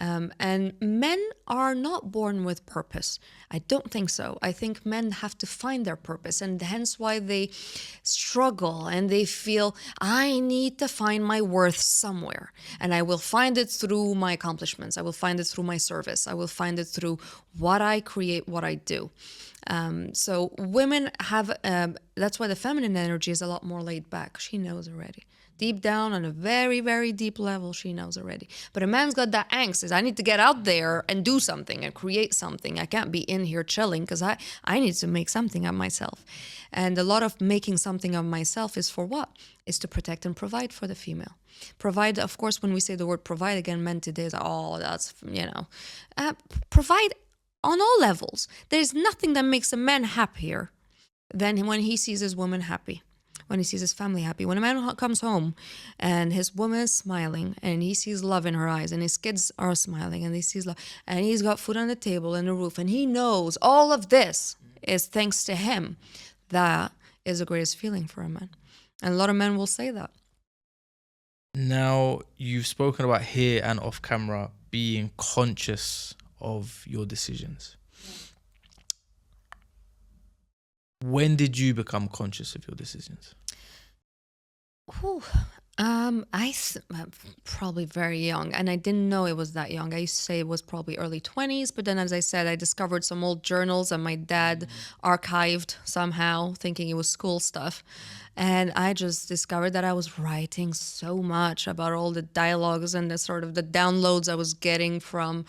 And men are not born with purpose. I don't think so. I think men have to find their purpose, and hence why they struggle and they feel, I need to find my worth somewhere. And I will find it through my accomplishments. I will find it through my service. I will find it through what I create, what I do. So women have, that's why the feminine energy is a lot more laid back. She knows already. Deep down on a very, very deep level, she knows already. But a man's got that angst, is I need to get out there and do something and create something. I can't be in here chilling because I need to make something of myself. And a lot of making something of myself is for what? Is to protect and provide for the female. Provide, of course, when we say the word provide, again, men today is, oh, that's, provide on all levels. There's nothing that makes a man happier than when he sees his woman happy, when he sees his family happy. When a man comes home and his woman is smiling and he sees love in her eyes and his kids are smiling and he sees love and he's got food on the table and a roof and he knows all of this is thanks to him, that is the greatest feeling for a man. And a lot of men will say that. Now, you've spoken about here and off camera being conscious of your decisions. When did you become conscious of your decisions? Probably very young, and I didn't know it was that young. I used to say it was probably early 20s, but then, as I said, I discovered some old journals that my dad archived somehow, thinking it was school stuff. And I just discovered that I was writing so much about all the dialogues and the sort of the downloads I was getting from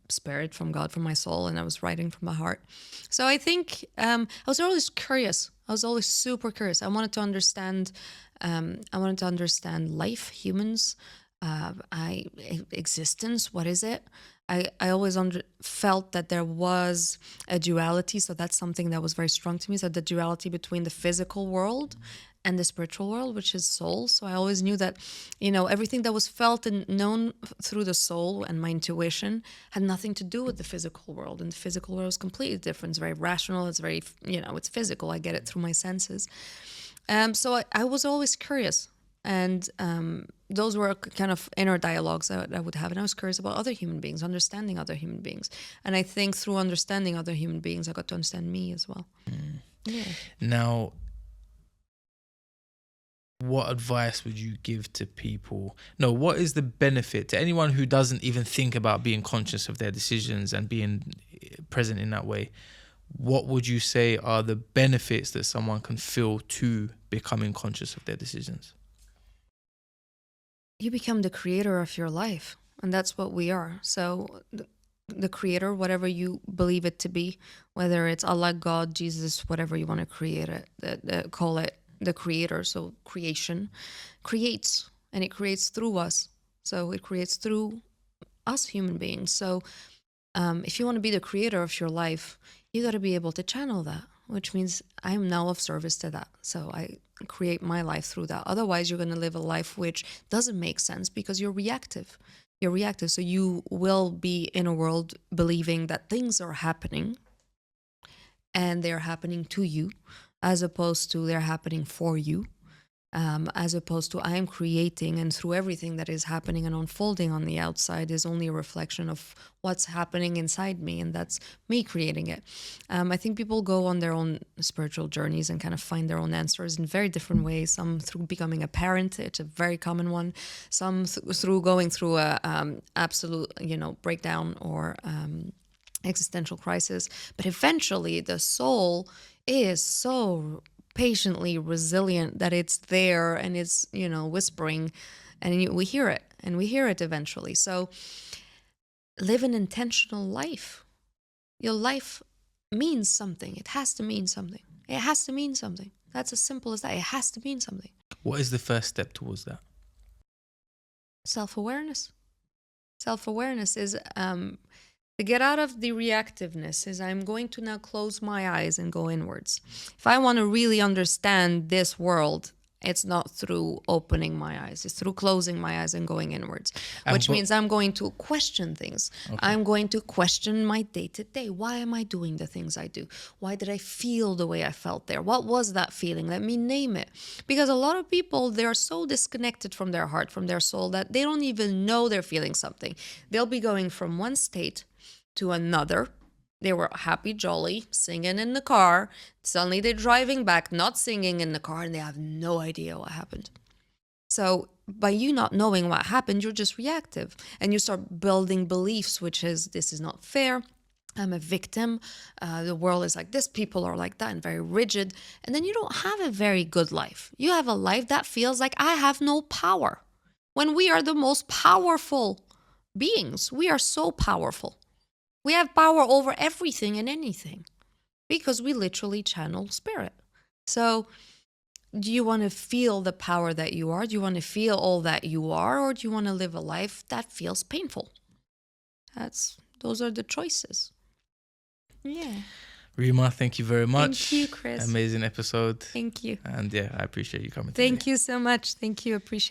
spirit, from God, from my soul, and I was writing from my heart. So I think I was always curious. I was always super curious. I wanted to understand life, humans, existence. What is it? I always felt that there was a duality. So that's something that was very strong to me. So the duality between the physical world and the spiritual world, which is soul. So I always knew that, everything that was felt and known through the soul and my intuition had nothing to do with the physical world. And the physical world is completely different. It's very rational. It's very, it's physical. I get it through my senses. So I was always curious. And those were kind of inner dialogues that I would have. And I was curious about other human beings, understanding other human beings. And I think through understanding other human beings, I got to understand me as well. Yeah. Now, what advice would you give to people? No, what is the benefit to anyone who doesn't even think about being conscious of their decisions and being present in that way? What would you say are the benefits that someone can feel to becoming conscious of their decisions? You become the creator of your life, and that's what we are. So the creator, whatever you believe it to be, whether it's Allah, God, Jesus, whatever you want to create it, call it the creator. So creation creates, and it creates through us. So it creates through us human beings. So if you want to be the creator of your life, you got to be able to channel that, which means I'm now of service to that. So I create my life through that. Otherwise, you're going to live a life which doesn't make sense because you're reactive. You're reactive. So you will be in a world believing that things are happening and they're happening to you, as opposed to they're happening for you. As opposed to I'm creating, and through everything that is happening and unfolding on the outside is only a reflection of what's happening inside me, and that's me creating it. I think people go on their own spiritual journeys and kind of find their own answers in very different ways. Some through becoming a parent, it's a very common one. Some through going through a absolute breakdown or existential crisis. But eventually the soul is so patiently resilient that it's there and it's whispering, and we hear it eventually. So live an intentional life. Your life means something. It has to mean something. That's as simple as that. It has to mean something. What is the first step towards that? Self-awareness is to get out of the reactiveness. Is I'm going to now close my eyes and go inwards. If I want to really understand this world, It's not through opening my eyes. It's through closing my eyes and going inwards, And which means I'm going to question things. Okay. I'm going to question my day-to-day. Why am I doing the things I do? Why did I feel the way I felt there? What was that feeling? Let me name it. Because a lot of people, they're so disconnected from their heart, from their soul, that they don't even know they're feeling something. They'll be going from one state to another. They were happy, jolly, singing in the car. Suddenly they're driving back, not singing in the car, and they have no idea what happened. So by you not knowing what happened, you're just reactive. And you start building beliefs, which is, this is not fair. I'm a victim. The world is like this. People are like that and very rigid. And then you don't have a very good life. You have a life that feels like I have no power. When we are the most powerful beings, we are so powerful. We have power over everything and anything because we literally channel spirit. So do you want to feel the power that you are? Do you want to feel all that you are? Or do you want to live a life that feels painful? Those are the choices. Yeah. Rima, thank you very much. Thank you, Chris. Amazing episode. Thank you. And yeah, I appreciate you coming. Thank you so much. Thank you. Appreciate it.